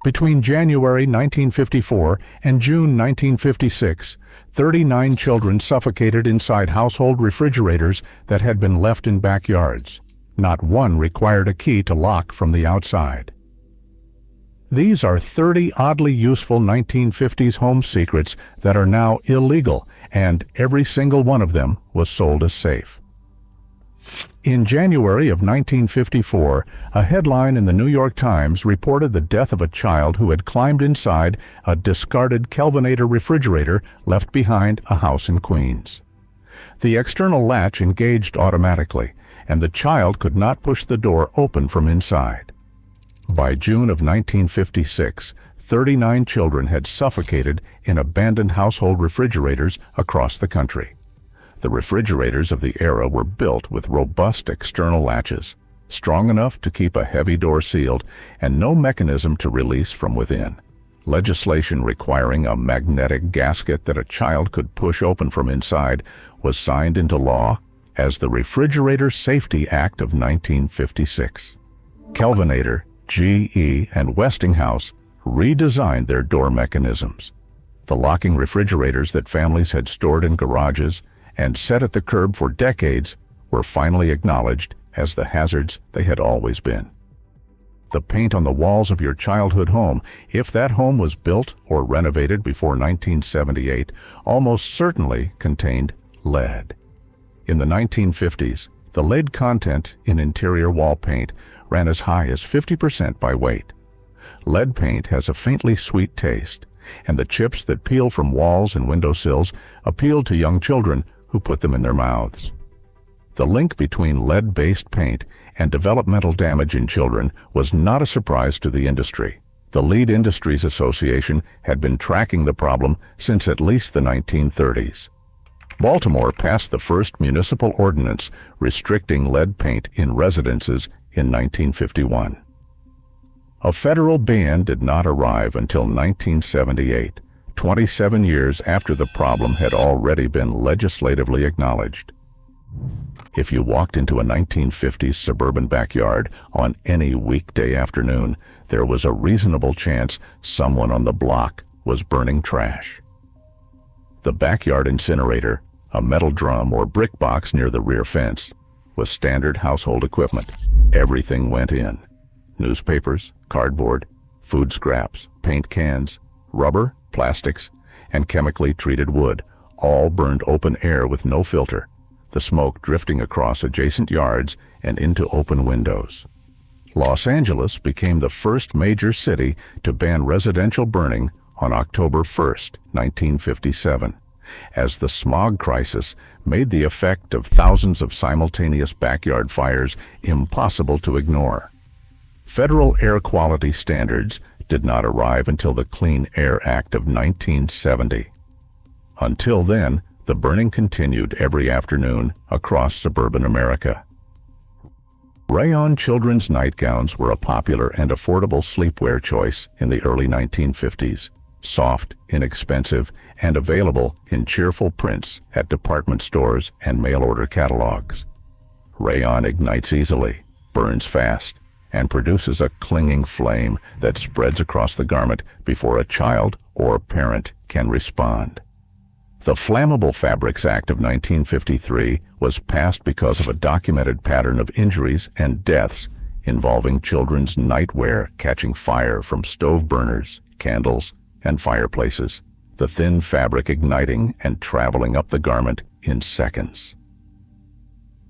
Between January 1954 and June 1956, 39 children suffocated inside household refrigerators that had been left in backyards. Not one required a key to lock from the outside. These are 30 oddly useful 1950s home secrets that are now illegal, and every single one of them was sold as safe. In January of 1954, a headline in the New York Times reported the death of a child who had climbed inside a discarded Kelvinator refrigerator left behind a house in Queens. The external latch engaged automatically, and the child could not push the door open from inside. By June of 1956, 39 children had suffocated in abandoned household refrigerators across the country. The refrigerators of the era were built with robust external latches, strong enough to keep a heavy door sealed, and no mechanism to release from within. Legislation requiring a magnetic gasket that a child could push open from inside was signed into law as the Refrigerator Safety Act of 1956. Kelvinator, GE, and Westinghouse redesigned their door mechanisms. The locking refrigerators that families had stored in garages and set at the curb for decades were finally acknowledged as the hazards they had always been. The paint on the walls of your childhood home, if that home was built or renovated before 1978, almost certainly contained lead. In the 1950s, the lead content in interior wall paint ran as high as 50% by weight. Lead paint has a faintly sweet taste, and the chips that peel from walls and windowsills appealed to young children who put them in their mouths. The link between lead-based paint and developmental damage in children was not a surprise to the industry. The Lead Industries Association had been tracking the problem since at least the 1930s. Baltimore passed the first municipal ordinance restricting lead paint in residences in 1951. A federal ban did not arrive until 1978, 27 years after the problem had already been legislatively acknowledged. If you walked into a 1950s suburban backyard on any weekday afternoon, there was a reasonable chance someone on the block was burning trash. The backyard incinerator, a metal drum or brick box near the rear fence, was standard household equipment. Everything went in. Newspapers, cardboard, food scraps, paint cans, rubber, plastics, and chemically treated wood, all burned open air with no filter, the smoke drifting across adjacent yards and into open windows. Los Angeles became the first major city to ban residential burning on October 1, 1957, as the smog crisis made the effect of thousands of simultaneous backyard fires impossible to ignore. Federal air quality standards did not arrive until the Clean Air Act of 1970. Until then, the burning continued every afternoon across suburban America. Rayon children's nightgowns were a popular and affordable sleepwear choice in the early 1950s, soft, inexpensive, and available in cheerful prints at department stores and mail-order catalogs. Rayon ignites easily, burns fast, and produces a clinging flame that spreads across the garment before a child or parent can respond. The Flammable Fabrics Act of 1953 was passed because of a documented pattern of injuries and deaths involving children's nightwear catching fire from stove burners, candles, and fireplaces, the thin fabric igniting and traveling up the garment in seconds.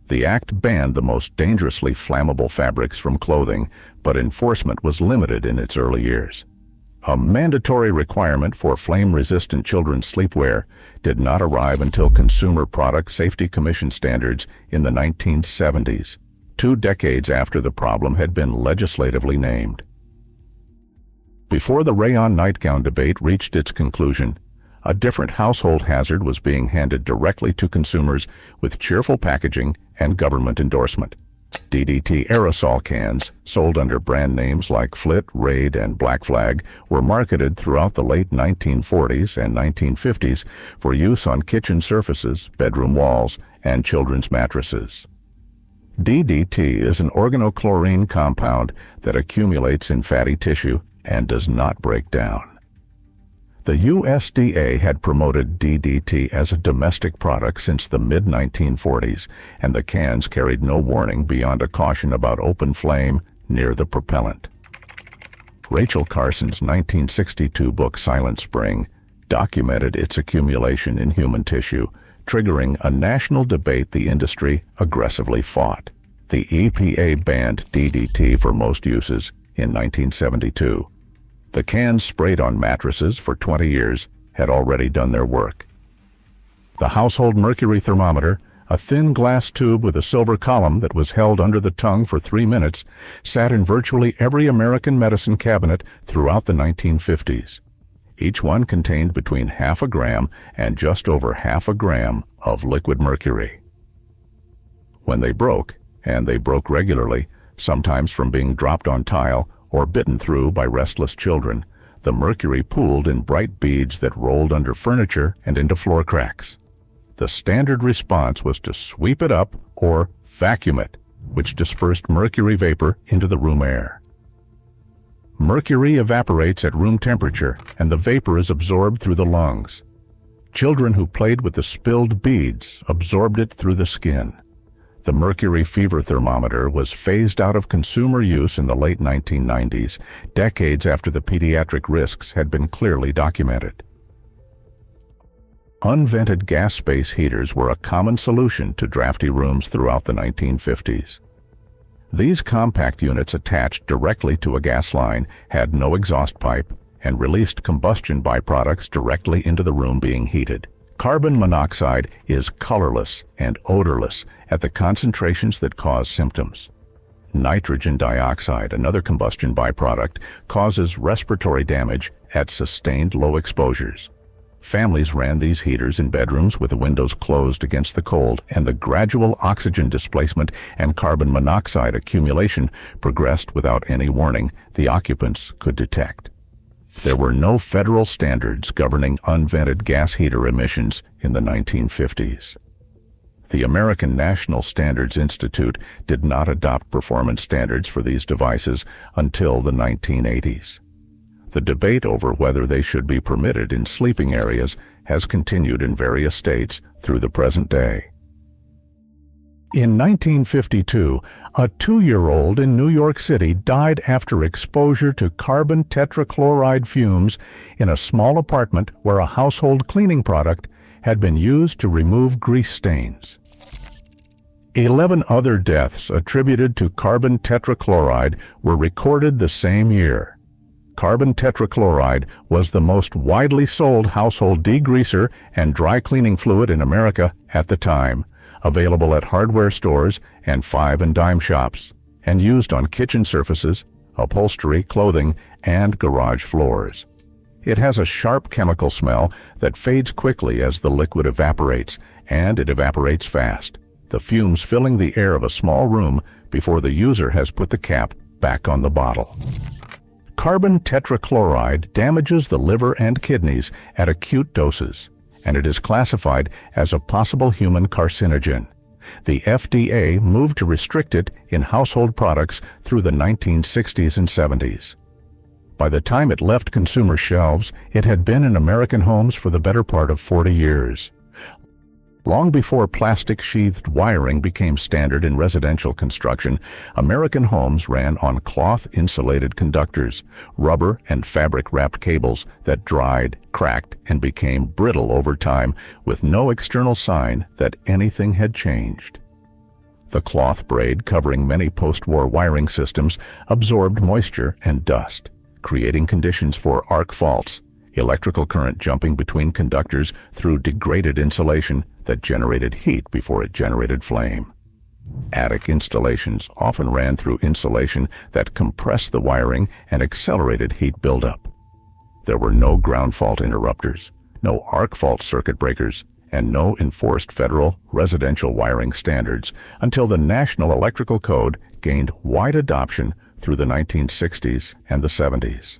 The act banned the most dangerously flammable fabrics from clothing, but enforcement was limited in its early years. A mandatory requirement for flame-resistant children's sleepwear did not arrive until Consumer Product Safety Commission standards in the 1970s, 2 decades after the problem had been legislatively named. Before the rayon nightgown debate reached its conclusion, a different household hazard was being handed directly to consumers with cheerful packaging and government endorsement. DDT aerosol cans, sold under brand names like Flit, Raid, and Black Flag, were marketed throughout the late 1940s and 1950s for use on kitchen surfaces, bedroom walls, and children's mattresses. DDT is an organochlorine compound that accumulates in fatty tissue and does not break down. The USDA had promoted DDT as a domestic product since the mid-1940s, and the cans carried no warning beyond a caution about open flame near the propellant. Rachel Carson's 1962 book Silent Spring documented its accumulation in human tissue, triggering a national debate the industry aggressively fought. The EPA banned DDT for most uses in 1972. The cans sprayed on mattresses for 20 years had already done their work. The household mercury thermometer, a thin glass tube with a silver column that was held under the tongue for 3 minutes, sat in virtually every American medicine cabinet throughout the 1950s. Each one contained between half a gram and just over half a gram of liquid mercury. When they broke, and they broke regularly, sometimes from being dropped on tile or bitten through by restless children, the mercury pooled in bright beads that rolled under furniture and into floor cracks. The standard response was to sweep it up or vacuum it, which dispersed mercury vapor into the room air. Mercury evaporates at room temperature, and the vapor is absorbed through the lungs. Children who played with the spilled beads absorbed it through the skin. The mercury fever thermometer was phased out of consumer use in the late 1990s, decades after the pediatric risks had been clearly documented. Unvented gas space heaters were a common solution to drafty rooms throughout the 1950s. These compact units attached directly to a gas line, had no exhaust pipe, and released combustion byproducts directly into the room being heated. Carbon monoxide is colorless and odorless at the concentrations that cause symptoms. Nitrogen dioxide, another combustion byproduct, causes respiratory damage at sustained low exposures. Families ran these heaters in bedrooms with the windows closed against the cold, and the gradual oxygen displacement and carbon monoxide accumulation progressed without any warning the occupants could detect. There were no federal standards governing unvented gas heater emissions in the 1950s. The American National Standards Institute did not adopt performance standards for these devices until the 1980s. The debate over whether they should be permitted in sleeping areas has continued in various states through the present day. In 1952, a 2-year-old in New York City died after exposure to carbon tetrachloride fumes in a small apartment where a household cleaning product had been used to remove grease stains. 11 other deaths attributed to carbon tetrachloride were recorded the same year. Carbon tetrachloride was the most widely sold household degreaser and dry cleaning fluid in America at the time, available at hardware stores and 5 and dime shops, and used on kitchen surfaces, upholstery, clothing, and garage floors. It has a sharp chemical smell that fades quickly as the liquid evaporates, and it evaporates fast, the fumes filling the air of a small room before the user has put the cap back on the bottle. Carbon tetrachloride damages the liver and kidneys at acute doses, and it is classified as a possible human carcinogen. The FDA moved to restrict it in household products through the 1960s and 70s. By the time it left consumer shelves, it had been in American homes for the better part of 40 years. Long before plastic-sheathed wiring became standard in residential construction, American homes ran on cloth-insulated conductors, rubber and fabric-wrapped cables that dried, cracked, and became brittle over time with no external sign that anything had changed. The cloth braid covering many post-war wiring systems absorbed moisture and dust, creating conditions for arc faults, electrical current jumping between conductors through degraded insulation that generated heat before it generated flame. Attic installations often ran through insulation that compressed the wiring and accelerated heat buildup. There were no ground fault interrupters, no arc fault circuit breakers, and no enforced federal residential wiring standards until the National Electrical Code gained wide adoption through the 1960s and the 70s.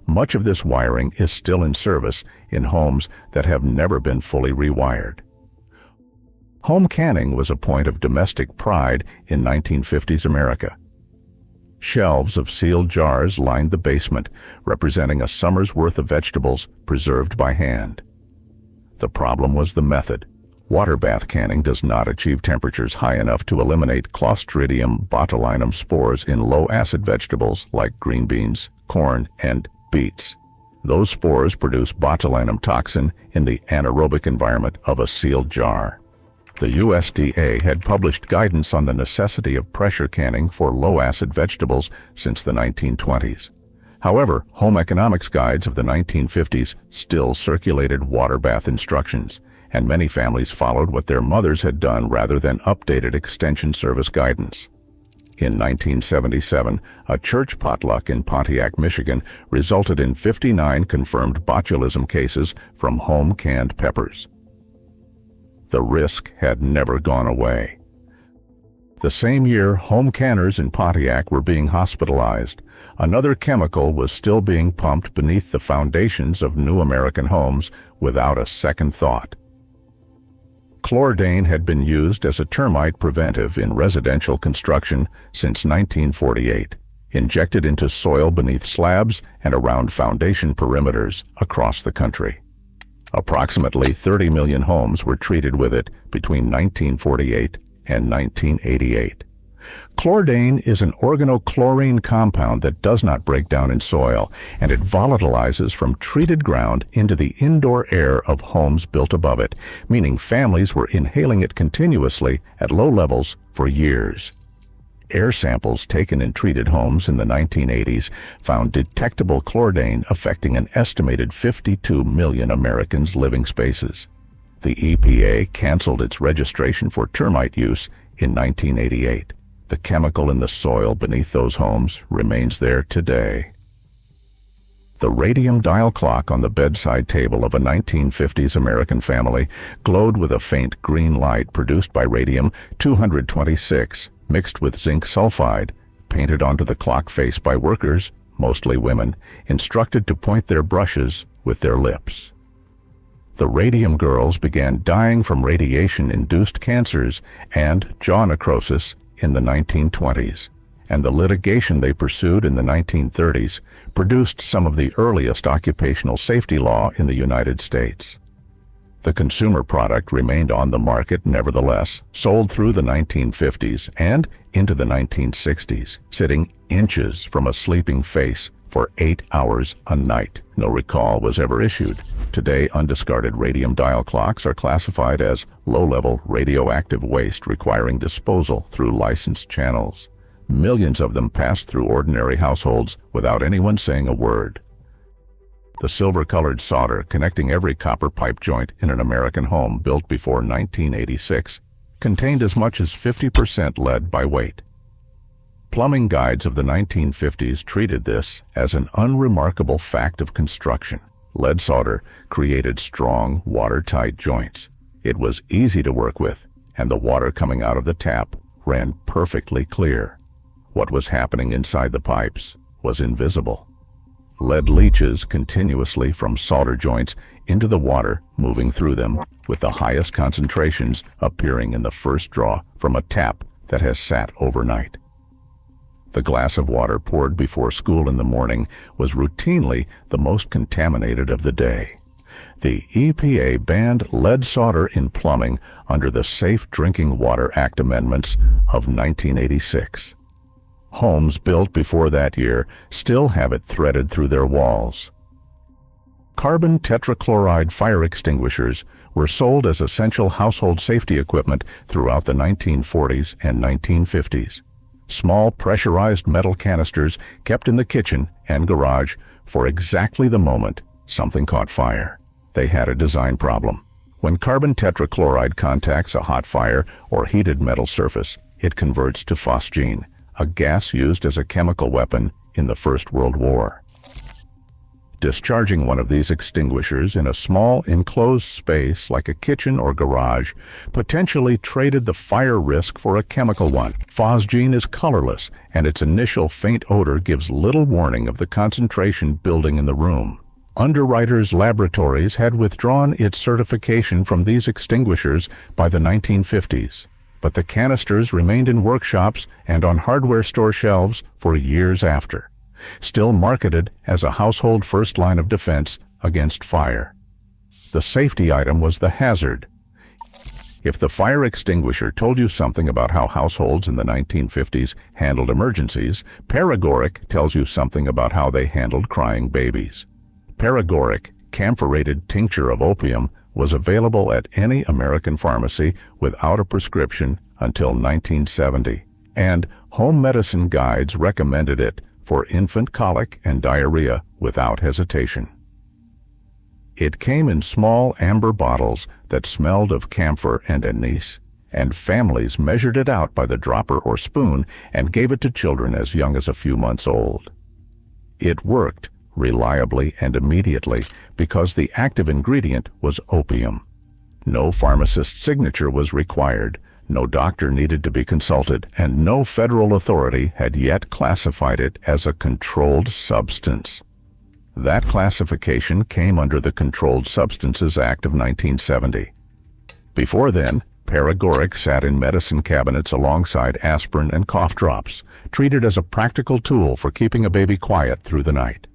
Much of this wiring is still in service in homes that have never been fully rewired. Home canning was a point of domestic pride in 1950s America. Shelves of sealed jars lined the basement, representing a summer's worth of vegetables preserved by hand. The problem was the method. Water bath canning does not achieve temperatures high enough to eliminate Clostridium botulinum spores in low-acid vegetables like green beans, corn, and beets. Those spores produce botulinum toxin in the anaerobic environment of a sealed jar. The USDA had published guidance on the necessity of pressure canning for low-acid vegetables since the 1920s. However, home economics guides of the 1950s still circulated water bath instructions, and many families followed what their mothers had done rather than updated extension service guidance. In 1977, a church potluck in Pontiac, Michigan, resulted in 59 confirmed botulism cases from home-canned peppers. The risk had never gone away. The same year, home canners in Pontiac were being hospitalized. Another chemical was still being pumped beneath the foundations of new American homes without a second thought. Chlordane had been used as a termite preventive in residential construction since 1948, injected into soil beneath slabs and around foundation perimeters across the country. Approximately 30 million homes were treated with it between 1948 and 1988. Chlordane is an organochlorine compound that does not break down in soil, and it volatilizes from treated ground into the indoor air of homes built above it, meaning families were inhaling it continuously at low levels for years. Air samples taken in treated homes in the 1980s found detectable Chlordane affecting an estimated 52 million Americans' living spaces. The EPA canceled its registration for termite use in 1988. The chemical in the soil beneath those homes remains there today. The radium-dial clock on the bedside table of a 1950s American family glowed with a faint green light produced by radium-226, mixed with zinc sulfide, painted onto the clock face by workers, mostly women, instructed to point their brushes with their lips. The radium girls began dying from radiation-induced cancers and jaw necrosis in the 1920s, and the litigation they pursued in the 1930s produced some of the earliest occupational safety law in the United States. The consumer product remained on the market nevertheless, sold through the 1950s and into the 1960s, sitting inches from a sleeping face for 8 hours a night. No recall was ever issued. Today, undiscarded radium-dial clocks are classified as low-level radioactive waste requiring disposal through licensed channels. Millions of them pass through ordinary households without anyone saying a word. The silver-colored solder connecting every copper pipe joint in an American home built before 1986 contained as much as 50% lead by weight. Plumbing guides of the 1950s treated this as an unremarkable fact of construction. Lead solder created strong, watertight joints. It was easy to work with, and the water coming out of the tap ran perfectly clear. What was happening inside the pipes was invisible. Lead leaches continuously from solder joints into the water, moving through them, with the highest concentrations appearing in the first draw from a tap that has sat overnight. The glass of water poured before school in the morning was routinely the most contaminated of the day. The EPA banned lead solder in plumbing under the Safe Drinking Water Act amendments of 1986. Homes built before that year still have it threaded through their walls. Carbon tetrachloride fire extinguishers were sold as essential household safety equipment throughout the 1940s and 1950s. Small pressurized metal canisters kept in the kitchen and garage for exactly the moment something caught fire. They had a design problem. When carbon tetrachloride contacts a hot fire or heated metal surface, it converts to Phosgene, a gas used as a chemical weapon in the First World War. Discharging one of these extinguishers in a small enclosed space like a kitchen or garage potentially traded the fire risk for a chemical one. Phosgene is colorless, and its initial faint odor gives little warning of the concentration building in the room. Underwriters Laboratories had withdrawn its certification from these extinguishers by the 1950s, but the canisters remained in workshops and on hardware store shelves for years after, still marketed as a household first line of defense against fire. The safety item was the hazard. If the fire extinguisher told you something about how households in the 1950s handled emergencies, paregoric tells you something about how they handled crying babies. Paregoric, camphorated tincture of opium, was available at any American pharmacy without a prescription until 1970, and home medicine guides recommended it for infant colic and diarrhea without hesitation. It came in small amber bottles that smelled of camphor and anise, and families measured it out by the dropper or spoon and gave it to children as young as a few months old. It worked reliably and immediately because the active ingredient was opium. No pharmacist's signature was required, no doctor needed to be consulted, and no federal authority had yet classified it as a controlled substance. That classification came under the Controlled Substances Act of 1970. Before then, paregoric sat in medicine cabinets alongside aspirin and cough drops, treated as a practical tool for keeping a baby quiet through the night.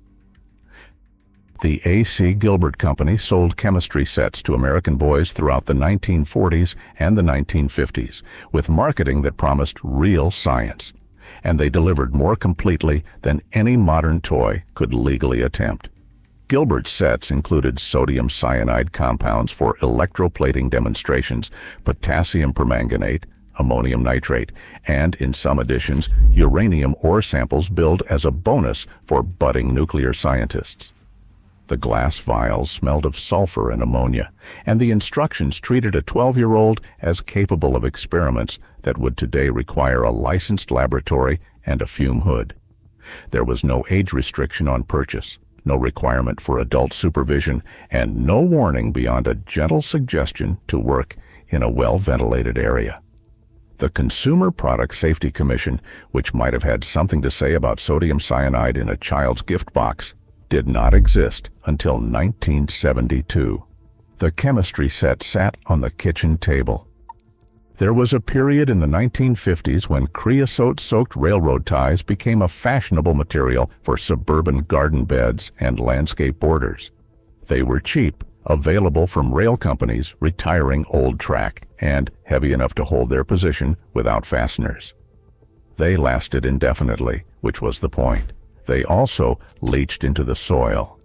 The A.C. Gilbert Company sold chemistry sets to American boys throughout the 1940s and the 1950s, with marketing that promised real science, and they delivered more completely than any modern toy could legally attempt. Gilbert's sets included sodium cyanide compounds for electroplating demonstrations, potassium permanganate, ammonium nitrate, and, in some editions, uranium ore samples billed as a bonus for budding nuclear scientists. The glass vials smelled of sulfur and ammonia, and the instructions treated a 12-year-old as capable of experiments that would today require a licensed laboratory and a fume hood. There was no age restriction on purchase, no requirement for adult supervision, and no warning beyond a gentle suggestion to work in a well-ventilated area. The Consumer Product Safety Commission, which might have had something to say about sodium cyanide in a child's gift box, did not exist until 1972. The chemistry set sat on the kitchen table. There was a period in the 1950s when creosote-soaked railroad ties became a fashionable material for suburban garden beds and landscape borders. They were cheap, available from rail companies retiring old track, and heavy enough to hold their position without fasteners. They lasted indefinitely, which was the point. They also leached into the soil.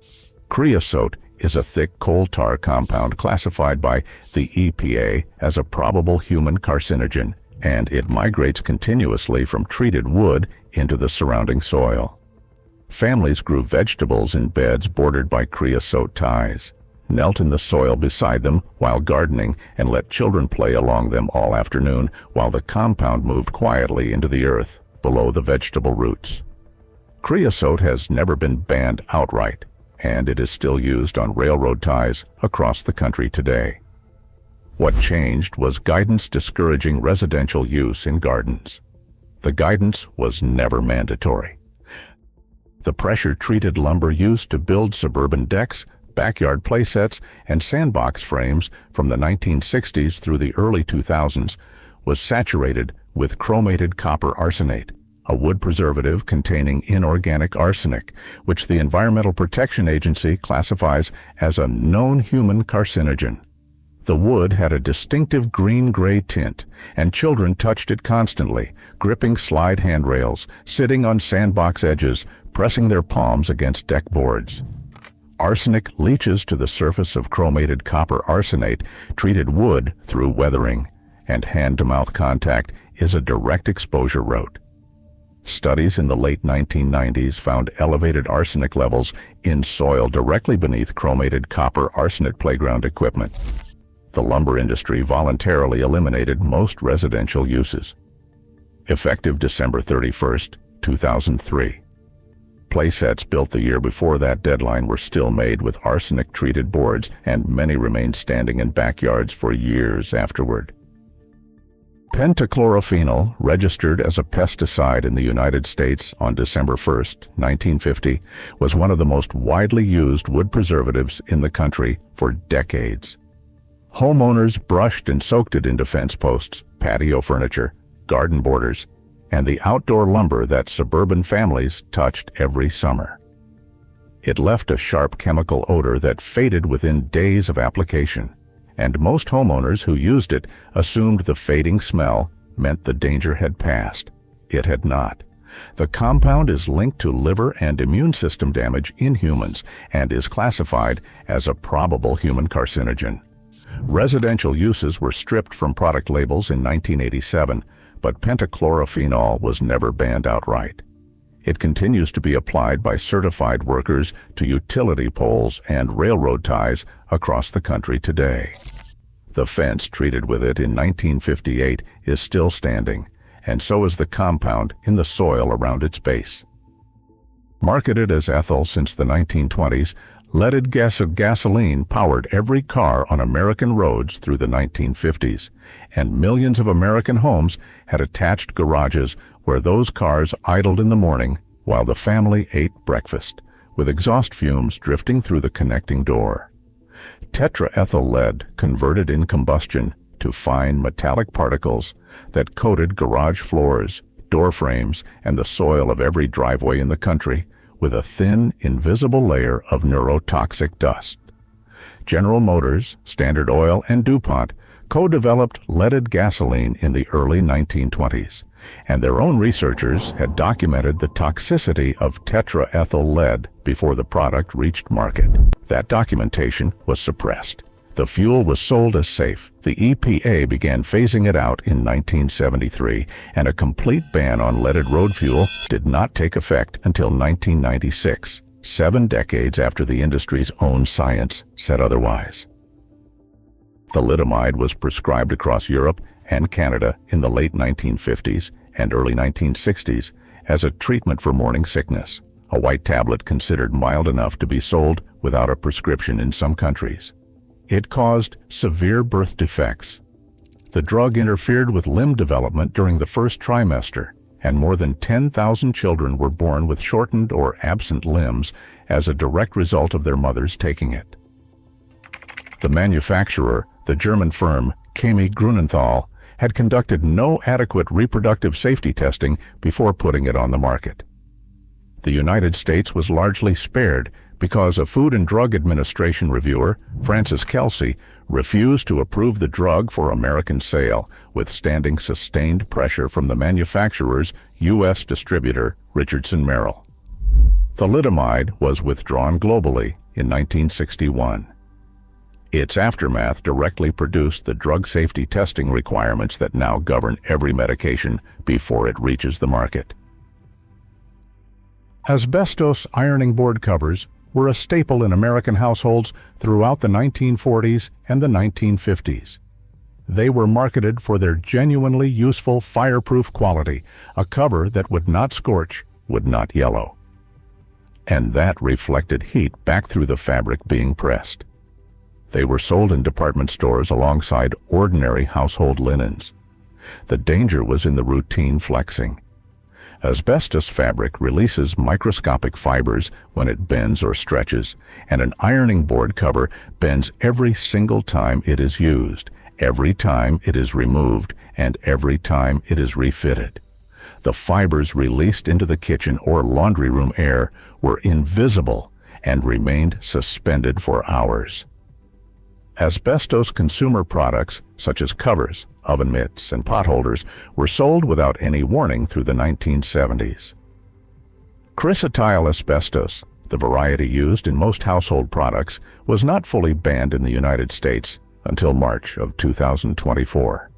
Creosote is a thick coal tar compound classified by the EPA as a probable human carcinogen, and it migrates continuously from treated wood into the surrounding soil. Families grew vegetables in beds bordered by creosote ties, knelt in the soil beside them while gardening, and let children play along them all afternoon while the compound moved quietly into the earth below the vegetable roots. Creosote has never been banned outright, and it is still used on railroad ties across the country today. What changed was guidance discouraging residential use in gardens. The guidance was never mandatory. The pressure-treated lumber used to build suburban decks, backyard playsets, and sandbox frames from the 1960s through the early 2000s was saturated with chromated copper arsenate, a wood preservative containing inorganic arsenic, which the Environmental Protection Agency classifies as a known human carcinogen. The wood had a distinctive green-gray tint, and children touched it constantly, gripping slide handrails, sitting on sandbox edges, pressing their palms against deck boards. Arsenic leaches to the surface of chromated copper arsenate treated wood through weathering, and hand-to-mouth contact is a direct exposure route. Studies in the late 1990s found elevated arsenic levels in soil directly beneath chromated copper arsenate playground equipment. The lumber industry voluntarily eliminated most residential uses. Effective December 31, 2003. Playsets built the year before that deadline were still made with arsenic-treated boards, and many remained standing in backyards for years afterward. Pentachlorophenol, registered as a pesticide in the United States on December 1, 1950, was one of the most widely used wood preservatives in the country for decades. Homeowners brushed and soaked it into fence posts, patio furniture, garden borders, and the outdoor lumber that suburban families touched every summer. It left a sharp chemical odor that faded within days of application, and most homeowners who used it assumed the fading smell meant the danger had passed. It had not. The compound is linked to liver and immune system damage in humans and is classified as a probable human carcinogen. Residential uses were stripped from product labels in 1987, but pentachlorophenol was never banned outright. It continues to be applied by certified workers to utility poles and railroad ties across the country today. The fence treated with it in 1958 is still standing, and so is the compound in the soil around its base. Marketed as ethyl since the 1920s, leaded gasoline powered every car on American roads through the 1950s, and millions of American homes had attached garages where those cars idled in the morning while the family ate breakfast, with exhaust fumes drifting through the connecting door. Tetraethyl lead converted in combustion to fine metallic particles that coated garage floors, door frames, and the soil of every driveway in the country with a thin, invisible layer of neurotoxic dust. General Motors, Standard Oil, and DuPont co-developed leaded gasoline in the early 1920s, and their own researchers had documented the toxicity of tetraethyl lead before the product reached market. That documentation was suppressed. The fuel was sold as safe. The EPA began phasing it out in 1973, and a complete ban on leaded road fuel did not take effect until 1996, 7 decades after the industry's own science said otherwise. Thalidomide was prescribed across Europe and Canada in the late 1950s and early 1960s as a treatment for morning sickness, a white tablet considered mild enough to be sold without a prescription in some countries. It caused severe birth defects. The drug interfered with limb development during the first trimester, and more than 10,000 children were born with shortened or absent limbs as a direct result of their mothers taking it. The manufacturer, the German firm Chemie Grunenthal, had conducted no adequate reproductive safety testing before putting it on the market. The United States was largely spared because a Food and Drug Administration reviewer, Francis Kelsey, refused to approve the drug for American sale, withstanding sustained pressure from the manufacturer's U.S. distributor, Richardson Merrill. Thalidomide was withdrawn globally in 1961. Its aftermath directly produced the drug safety testing requirements that now govern every medication before it reaches the market. Asbestos ironing board covers were a staple in American households throughout the 1940s and the 1950s. They were marketed for their genuinely useful fireproof quality, a cover that would not scorch, would not yellow. And that reflected heat back through the fabric being pressed. They were sold in department stores alongside ordinary household linens. The danger was in the routine flexing. Asbestos fabric releases microscopic fibers when it bends or stretches, and an ironing board cover bends every single time it is used, every time it is removed, and every time it is refitted. The fibers released into the kitchen or laundry room air were invisible and remained suspended for hours. Asbestos consumer products, such as covers, oven mitts, and potholders, were sold without any warning through the 1970s. Creosote asbestos, the variety used in most household products, was not fully banned in the United States until March of 2024.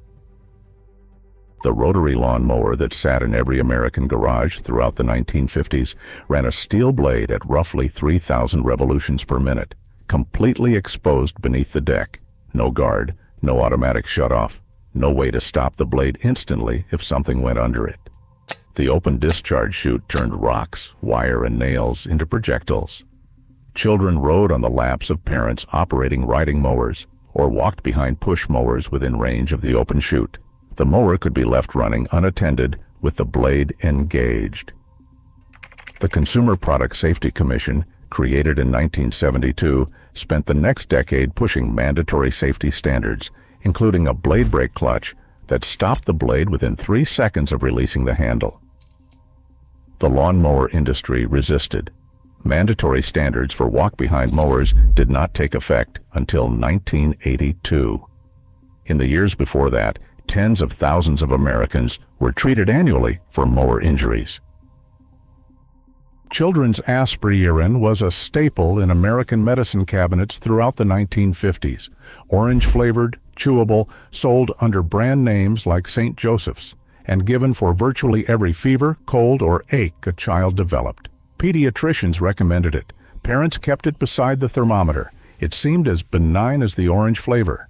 The rotary lawnmower that sat in every American garage throughout the 1950s ran a steel blade at roughly 3,000 revolutions per minute, completely exposed beneath the deck, no guard, no automatic shutoff, no way to stop the blade instantly if something went under it. The open discharge chute turned rocks, wire, and nails into projectiles. Children rode on the laps of parents operating riding mowers, or walked behind push mowers within range of the open chute. The mower could be left running unattended with the blade engaged. The Consumer Product Safety Commission, created in 1972, spent the next decade pushing mandatory safety standards, including a blade brake clutch that stopped the blade within 3 seconds of releasing the handle. The lawnmower industry resisted. Mandatory standards for walk-behind mowers did not take effect until 1982. In the years before that, tens of thousands of Americans were treated annually for mower injuries. Children's aspirin was a staple in American medicine cabinets throughout the 1950s. Orange-flavored, chewable, sold under brand names like St. Joseph's, and given for virtually every fever, cold, or ache a child developed. Pediatricians recommended it. Parents kept it beside the thermometer. It seemed as benign as the orange flavor.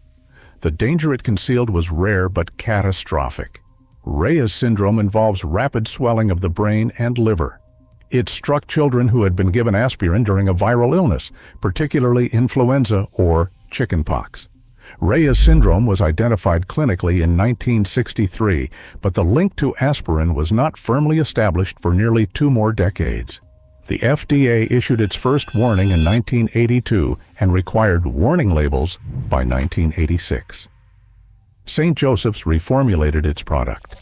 The danger it concealed was rare but catastrophic. Reye's syndrome involves rapid swelling of the brain and liver. It struck children who had been given aspirin during a viral illness, particularly influenza or chickenpox. Reye's syndrome was identified clinically in 1963, but the link to aspirin was not firmly established for nearly 2 more decades. The FDA issued its first warning in 1982 and required warning labels by 1986. St. Joseph's reformulated its product.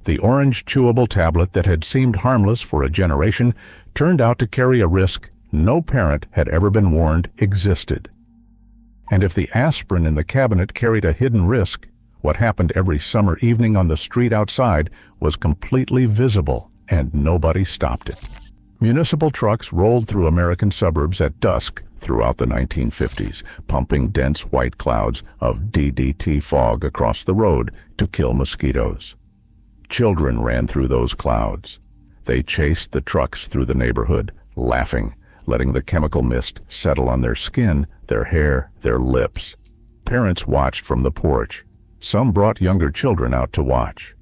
The orange chewable tablet that had seemed harmless for a generation turned out to carry a risk no parent had ever been warned existed. And if the aspirin in the cabinet carried a hidden risk, what happened every summer evening on the street outside was completely visible, and nobody stopped it. Municipal trucks rolled through American suburbs at dusk throughout the 1950s, pumping dense white clouds of DDT fog across the road to kill mosquitoes. Children ran through those clouds. They chased the trucks through the neighborhood, laughing, letting the chemical mist settle on their skin, their hair, their lips. Parents watched from the porch. Some brought younger children out to watch.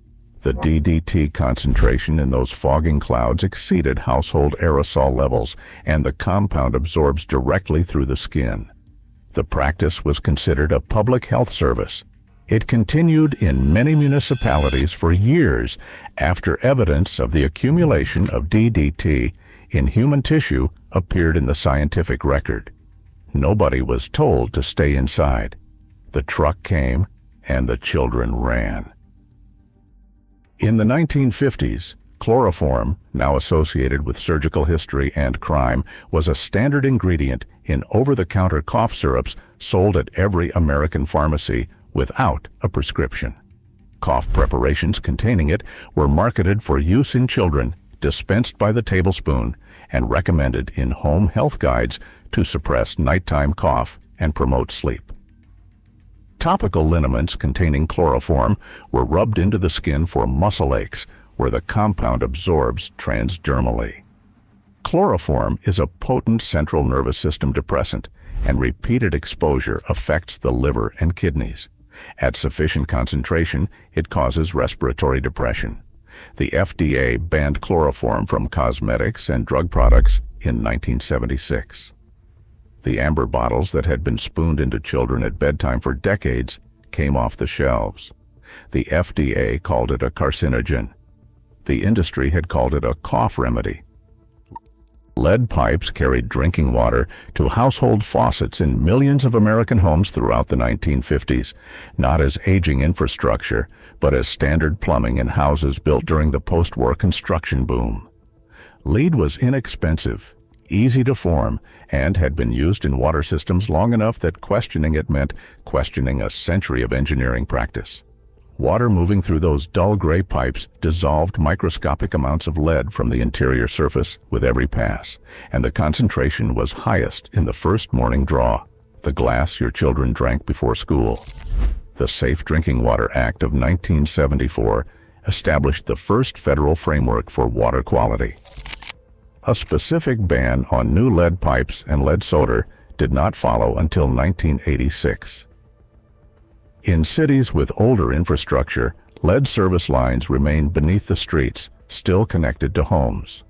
The DDT concentration in those fogging clouds exceeded household aerosol levels, and the compound absorbs directly through the skin. The practice was considered a public health service. It continued in many municipalities for years after evidence of the accumulation of DDT in human tissue appeared in the scientific record. Nobody was told to stay inside. The truck came, and the children ran. In the 1950s, chloroform, now associated with surgical history and crime, was a standard ingredient in over-the-counter cough syrups sold at every American pharmacy without a prescription. Cough preparations containing it were marketed for use in children, dispensed by the tablespoon, and recommended in home health guides to suppress nighttime cough and promote sleep. Topical liniments containing chloroform were rubbed into the skin for muscle aches, where the compound absorbs transdermally. Chloroform is a potent central nervous system depressant, and repeated exposure affects the liver and kidneys. At sufficient concentration, it causes respiratory depression. The FDA banned chloroform from cosmetics and drug products in 1976. The amber bottles that had been spooned into children at bedtime for decades came off the shelves. The FDA called it a carcinogen. The industry had called it a cough remedy. Lead pipes carried drinking water to household faucets in millions of American homes throughout the 1950s, not as aging infrastructure, but as standard plumbing in houses built during the post-war construction boom. Lead was inexpensive, easy to form, and had been used in water systems long enough that questioning it meant questioning a century of engineering practice. Water moving through those dull gray pipes dissolved microscopic amounts of lead from the interior surface with every pass, and the concentration was highest in the first morning draw, the glass your children drank before school. The Safe Drinking Water Act of 1974 established the first federal framework for water quality. A specific ban on new lead pipes and lead solder did not follow until 1986. In cities with older infrastructure, lead service lines remained beneath the streets, still connected to homes.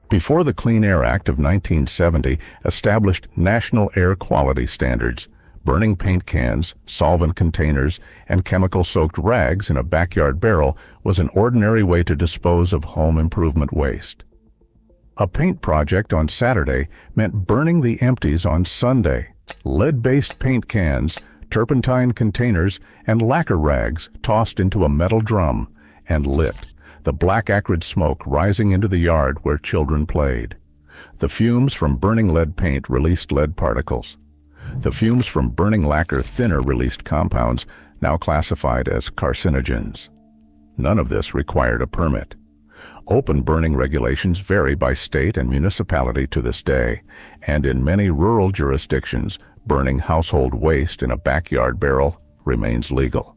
Before the Clean Air Act of 1970 established national air quality standards, burning paint cans, solvent containers, and chemical-soaked rags in a backyard barrel was an ordinary way to dispose of home improvement waste. A paint project on Saturday meant burning the empties on Sunday. Lead-based paint cans, turpentine containers, and lacquer rags tossed into a metal drum and lit, the black acrid smoke rising into the yard where children played. The fumes from burning lead paint released lead particles. The fumes from burning lacquer thinner released compounds now classified as carcinogens. None of this required a permit. Open burning regulations vary by state and municipality to this day, and in many rural jurisdictions, burning household waste in a backyard barrel remains legal.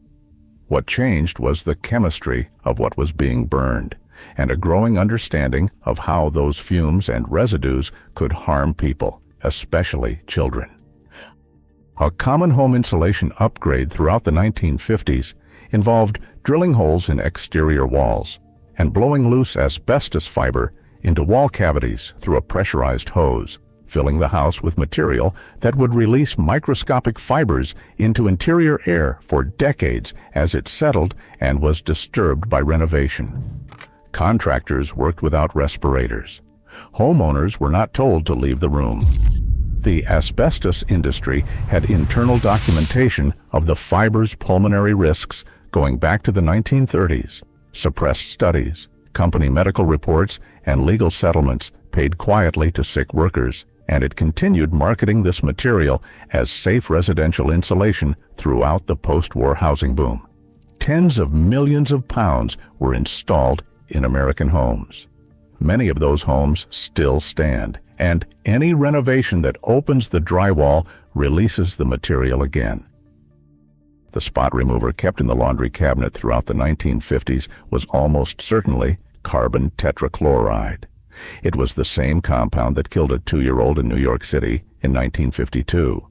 What changed was the chemistry of what was being burned, and a growing understanding of how those fumes and residues could harm people, especially children. A common home insulation upgrade throughout the 1950s involved drilling holes in exterior walls and blowing loose asbestos fiber into wall cavities through a pressurized hose, filling the house with material that would release microscopic fibers into interior air for decades as it settled and was disturbed by renovation. Contractors worked without respirators. Homeowners were not told to leave the room. The asbestos industry had internal documentation of the fiber's pulmonary risks going back to the 1930s. Suppressed studies, company medical reports, and legal settlements paid quietly to sick workers, and it continued marketing this material as safe residential insulation throughout the post-war housing boom. Tens of millions of pounds were installed in American homes. Many of those homes still stand, and any renovation that opens the drywall releases the material again. The spot remover kept in the laundry cabinet throughout the 1950s was almost certainly carbon tetrachloride. It was the same compound that killed a 2-year-old in New York City in 1952.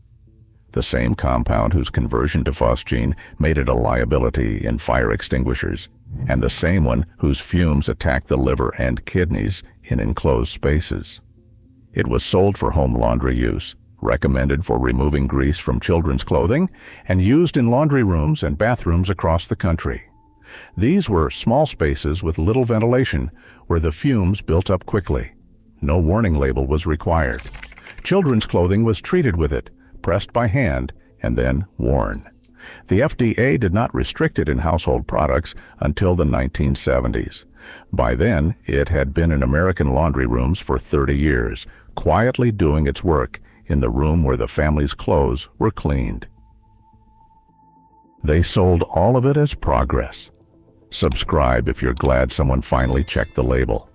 The same compound whose conversion to Phosgene made it a liability in fire extinguishers, and the same one whose fumes attacked the liver and kidneys in enclosed spaces. It was sold for home laundry use, recommended for removing grease from children's clothing, and used in laundry rooms and bathrooms across the country. These were small spaces with little ventilation, where the fumes built up quickly. No warning label was required. Children's clothing was treated with it, pressed by hand, and then worn. The FDA did not restrict it in household products until the 1970s. By then, it had been in American laundry rooms for 30 years, quietly doing its work in the room where the family's clothes were cleaned. They sold all of it as progress. Subscribe if you're glad someone finally checked the label.